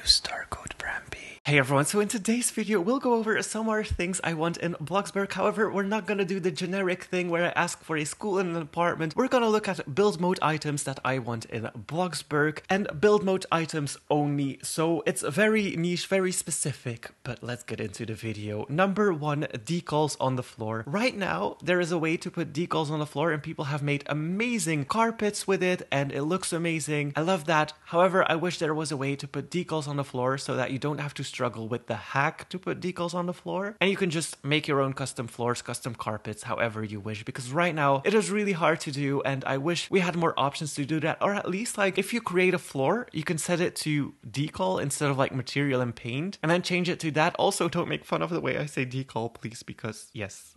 use star code BramP. Hey everyone, so in today's video we'll go over some more things I want in Bloxburg. However, we're not gonna do the generic thing where I ask for a school and an apartment. We're gonna look at build mode items that I want in Bloxburg and build mode items only. So it's very niche, very specific, but let's get into the video. Number one, decals on the floor. Right now, there is a way to put decals on the floor and people have made amazing carpets with it and it looks amazing. I love that. However, I wish there was a way to put decals on the floor so that you don't have to struggle with the hack to put decals on the floor and you can just make your own custom floors, custom carpets, however you wish, because right now it is really hard to do and I wish we had more options to do that. Or at least, like, if you create a floor, you can set it to decal instead of like material and paint and then change it to that. Also, don't make fun of the way I say decal, please, because yes,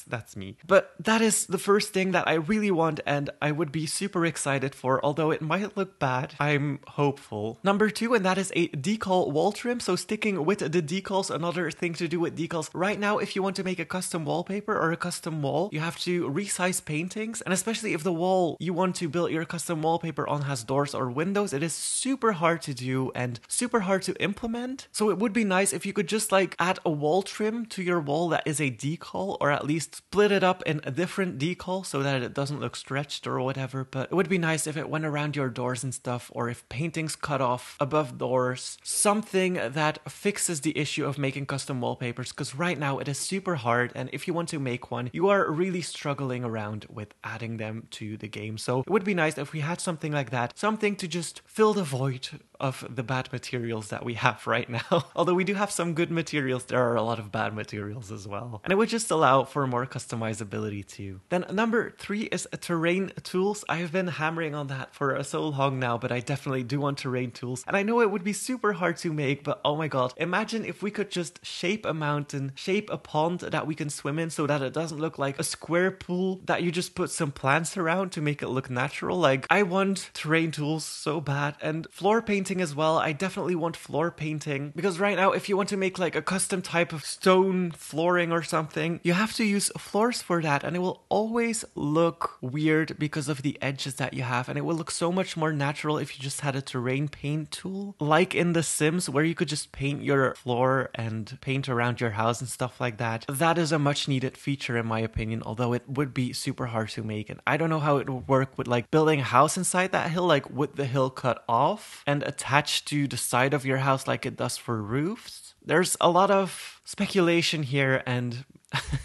that's me. But that is the first thing that I really want and I would be super excited for, although it might look bad. I'm hopeful. Number two, and that is a decal wall trim. So sticking with the decals, another thing to do with decals. Right now, if you want to make a custom wallpaper or a custom wall, you have to resize paintings. And especially if the wall you want to build your custom wallpaper on has doors or windows, it is super hard to do and super hard to implement. So it would be nice if you could just like add a wall trim to your wall that is a decal, or at least split it up in a different decal so that it doesn't look stretched or whatever. But it would be nice if it went around your doors and stuff, or if paintings cut off above doors, something that fixes the issue of making custom wallpapers, because right now it is super hard and if you want to make one, you are really struggling around with adding them to the game. So it would be nice if we had something like that, something to just fill the void of the bad materials that we have right now. Although we do have some good materials, there are a lot of bad materials as well. And it would just allow for more customizability too. Then number three is terrain tools. I have been hammering on that for so long now, but I definitely do want terrain tools. And I know it would be super hard to make, but oh my god, imagine if we could just shape a mountain, shape a pond that we can swim in so that it doesn't look like a square pool that you just put some plants around to make it look natural. Like, I want terrain tools so bad. And floor painting as well. I definitely want floor painting, because right now if you want to make like a custom type of stone flooring or something, you have to use floors for that and it will always look weird because of the edges that you have, and it will look so much more natural if you just had a terrain paint tool like in The Sims, where you could just paint your floor and paint around your house and stuff like that. That is a much needed feature in my opinion, although it would be super hard to make, and I don't know how it would work with like building a house inside that hill, like with the hill cut off and attached to the side of your house like it does for roofs. There's a lot of speculation here, and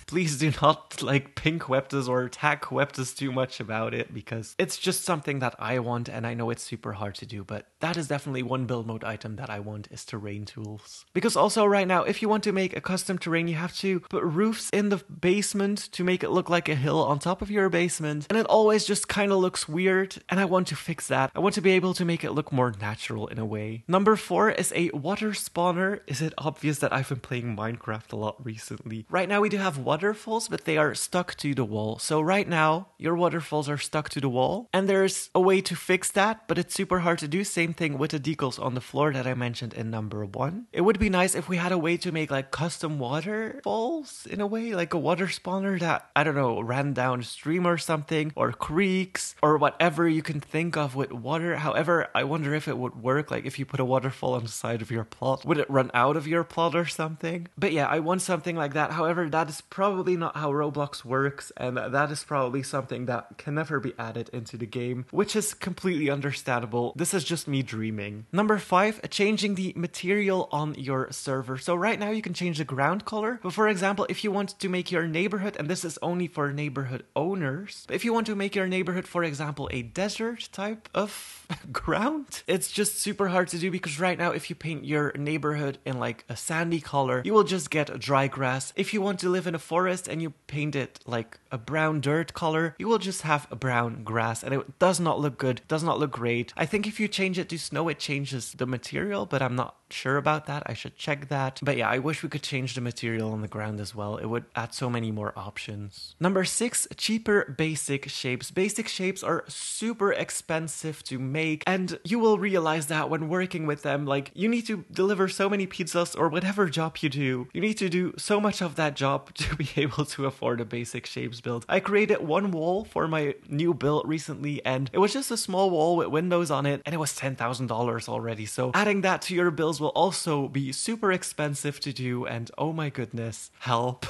please do not like pink webtas or tag webtas too much about it, because it's just something that I want and I know it's super hard to do. But that is definitely one build mode item that I want, is terrain tools. Because also right now, if you want to make a custom terrain, you have to put roofs in the basement to make it look like a hill on top of your basement, and it always just kind of looks weird, and I want to fix that. I want to be able to make it look more natural in a way. Number four is a water spawner. Is it obvious that I've been playing Minecraft a lot recently? Right now we do have waterfalls, but they are stuck to the wall. So right now your waterfalls are stuck to the wall, and there's a way to fix that, but it's super hard to do. Same thing with the decals on the floor that I mentioned in number one. It would be nice if we had a way to make like custom waterfalls in a way, like a water spawner that, I don't know, ran down a stream or something, or creeks or whatever you can think of with water. However, I wonder if it would work, like if you put a waterfall on the side of your plot, would it run out of your plot or something? But yeah, I want something like that. However, that is probably not how Roblox works, and that is probably something that can never be added into the game, which is completely understandable. This is just me dreaming. Number five, changing the material on your server. So right now you can change the ground color, but for example, if you want to make your neighborhood, and this is only for neighborhood owners, but if you want to make your neighborhood, for example, a desert type of ground, it's just super hard to do, because right now if you paint your neighborhood in like a sandy color, you will just get dry grass. If you want to live in a forest and you paint it like a brown dirt color, you will just have a brown grass, and it does not look good, does not look great. I think if you change it to snow, it changes the material, but I'm not sure about that. I should check that. But yeah, I wish we could change the material on the ground as well. It would add so many more options. Number six, cheaper basic shapes. Basic shapes are super expensive to make, and you will realize that when working with them. Like, you need to deliver so many pizzas or whatever job you do. You need to do so much of that job up to be able to afford a basic shapes build. I created one wall for my new build recently, and it was just a small wall with windows on it, and it was $10,000 already. So adding that to your builds will also be super expensive to do, and oh my goodness, help.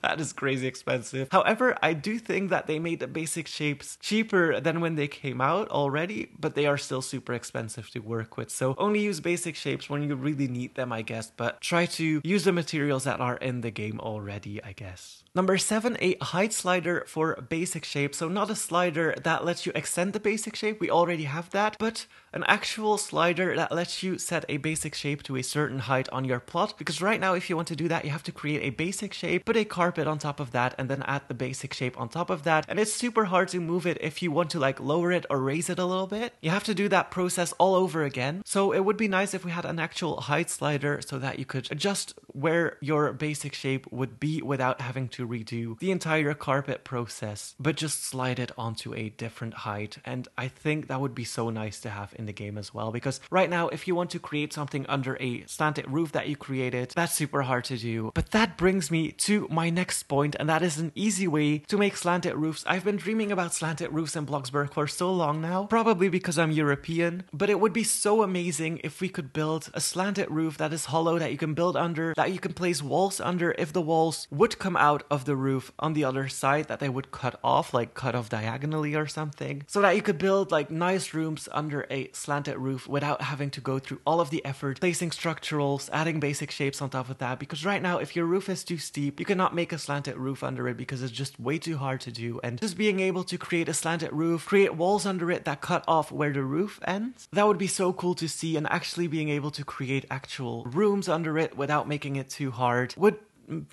That is crazy expensive. However, I do think that they made the basic shapes cheaper than when they came out already, but they are still super expensive to work with. So only use basic shapes when you really need them, I guess, but try to use the materials that are in the game already, I guess. Number 7, a height slider for basic shape. So not a slider that lets you extend the basic shape, we already have that, but an actual slider that lets you set a basic shape to a certain height on your plot. Because right now, if you want to do that, you have to create a basic shape, put a carpet on top of that, and then add the basic shape on top of that. And it's super hard to move it if you want to like lower it or raise it a little bit. You have to do that process all over again. So it would be nice if we had an actual height slider so that you could adjust where your basic shape would be without having to redo the entire carpet process, but just slide it onto a different height. And I think that would be so nice to have in the game as well, because right now if you want to create something under a slanted roof that you created, that's super hard to do. But that brings me to my next point, and that is an easy way to make slanted roofs. I've been dreaming about slanted roofs in Bloxburg for so long now, probably because I'm European, but it would be so amazing if we could build a slanted roof that is hollow, that you can build under, that you can place walls under. If the walls would come out of the roof on the other side, that they would cut off, like cut off diagonally or something, so that you could build like nice rooms under a slanted roof without having to go through all of the effort placing structurals, adding basic shapes on top of that. Because right now, if your roof is too steep, you cannot make a slanted roof under it because it's just way too hard to do. And just being able to create a slanted roof, create walls under it that cut off where the roof ends, that would be so cool to see. And actually being able to create actual rooms under it without making it too hard would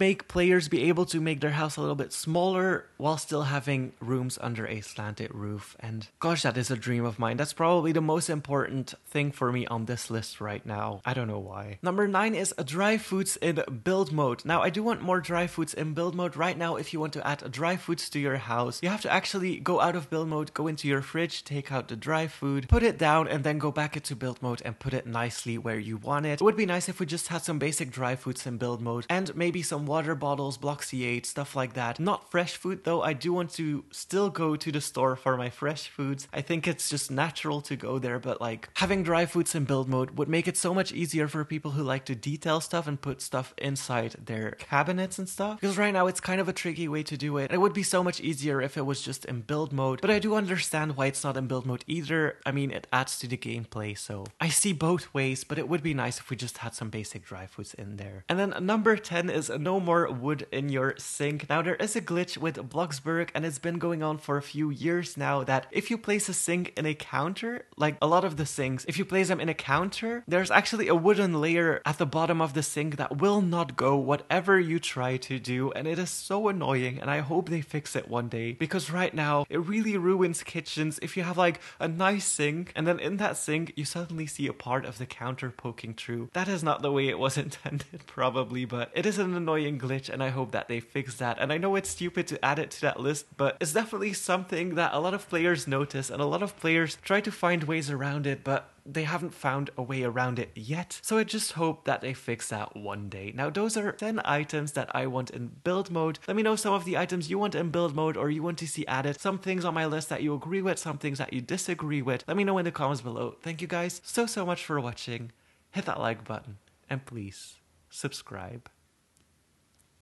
make players be able to make their house a little bit smaller while still having rooms under a slanted roof. And gosh, that is a dream of mine. That's probably the most important thing for me on this list right now. I don't know why. Number 9 is dry foods in build mode. Now, I do want more dry foods in build mode. Right now, if you want to add dry foods to your house, you have to actually go out of build mode, go into your fridge, take out the dry food, put it down, and then go back into build mode and put it nicely where you want it. It would be nice if we just had some basic dry foods in build mode, and maybe some water bottles, Bloxy8, stuff like that. Not fresh food though. I do want to still go to the store for my fresh foods. I think it's just natural to go there, but like having dry foods in build mode would make it so much easier for people who like to detail stuff and put stuff inside their cabinets and stuff. Because right now it's kind of a tricky way to do it. It would be so much easier if it was just in build mode, but I do understand why it's not in build mode either. I mean, it adds to the gameplay, so I see both ways, but it would be nice if we just had some basic dry foods in there. And then number 10 is no more wood in your sink. Now, there is a glitch with Bloxburg, and it's been going on for a few years now, that if you place a sink in a counter, like a lot of the sinks, if you place them in a counter, there's actually a wooden layer at the bottom of the sink that will not go whatever you try to do, and it is so annoying, and I hope they fix it one day, because right now it really ruins kitchens if you have like a nice sink and then in that sink you suddenly see a part of the counter poking through. That is not the way it was intended probably, but it is an annoying glitch, and I hope that they fix that. And I know it's stupid to add it to that list, but it's definitely something that a lot of players notice, and a lot of players try to find ways around it, but they haven't found a way around it yet. So I just hope that they fix that one day. Now, those are 10 items that I want in build mode. Let me know some of the items you want in build mode or you want to see added. Some things on my list that you agree with, some things that you disagree with. Let me know in the comments below. Thank you guys so much for watching. Hit that like button and please subscribe.